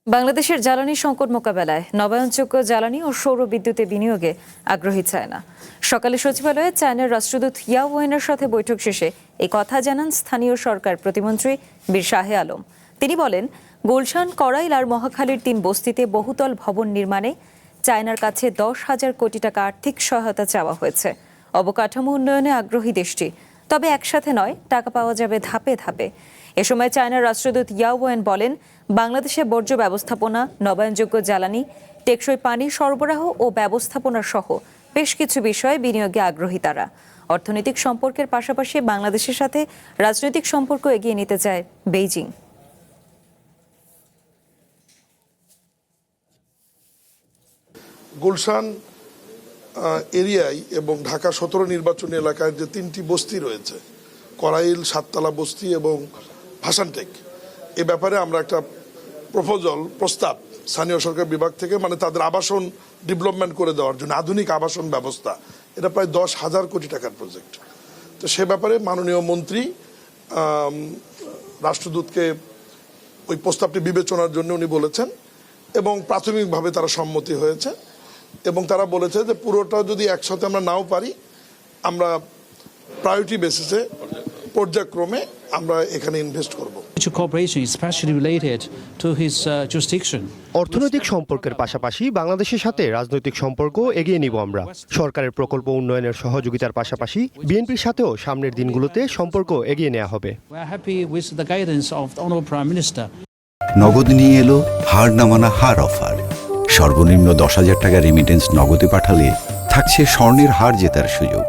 বাংলাদেশের জ্বালানি সংকট মোকাবেলায় নবায়নযোগ্য জ্বালানি ও সৌর বিদ্যুতে বিনিয়োগে আগ্রহী চায়না। সকালে সচিবালয়ে চায়নার রাষ্ট্রদূত ইয়াও ওয়েনের সাথে বৈঠক শেষে এই কথা জানান স্থানীয় সরকার প্রতিমন্ত্রী বীর শাহে আলম। তিনি বলেন, গুলশান, করাইল আর মহাখালীর ৩ বস্তিতে বহুতল ভবন নির্মাণে চায়নার কাছে 10,000 কোটি টাকা আর্থিক সহায়তা চাওয়া হয়েছে। অবকাঠামো উন্নয়নে আগ্রহী দেশটি, তবে একসাথে নয়, টাকা পাওয়া যাবে ধাপে ধাপে। এ সময় চায়নার রাষ্ট্রদূত ইয়াও ওয়েন বলেন, বাংলাদেশে বর্জ্য ব্যবস্থাপনা, নবায়নযোগ্য জ্বালানি, টেকসই পানি সরবরাহ ও ব্যবস্থাপনা সহ বেশ কিছু বিষয়ে বিনিয়োগে আগ্রহী তারা। অর্থনৈতিক সম্পর্কের পাশাপাশি বাংলাদেশের সাথে রাজনৈতিক সম্পর্ক এগিয়ে নিতে চায় বেইজিং। গুলশান এরিয়ায় এবং ঢাকা 17 নির্বাচনী এলাকায় যে 3টি বস্তি রয়েছে, করাইল, সাততলা বস্তি এবং ভাসানটেক, এ ব্যাপারে আমরা একটা প্রস্তাব স্থানীয় সরকার বিভাগ থেকে, মানে তাদের আবাসন ডেভেলপমেন্ট করে দেওয়ার জন্য আধুনিক আবাসন ব্যবস্থা, এটা প্রায় 10,000 কোটি টাকার প্রজেক্ট। তো সে ব্যাপারে মাননীয় মন্ত্রী রাষ্ট্রদূতকে ওই প্রস্তাবটি বিবেচনার জন্য উনি বলেছেন এবং প্রাথমিকভাবে তারা সম্মতি হয়েছে এবং তারা বলেছে যে পুরোটা যদি একসাথে আমরা নাও পারি, আমরা প্রায়োরিটি বেসিসে পর্যায়ক্রমে আমরা এখানে ইনভেস্ট করব। অর্থনৈতিক সম্পর্কের পাশাপাশি বাংলাদেশের সাথে রাজনৈতিক সম্পর্ক এগিয়ে নিব আমরা। সরকারের প্রকল্প উন্নয়নের সহযোগিতার পাশাপাশি বিএনপির সাথেও সামনের দিনগুলোতে সম্পর্ক এগিয়ে নেওয়া হবে। নগদ নিয়ে এলো হার না মানা হার অফার। সর্বনিম্ন 10,000 টাকা রেমিটেন্স নগদে পাঠালে থাকছে স্বর্ণের হার জেতার সুযোগ।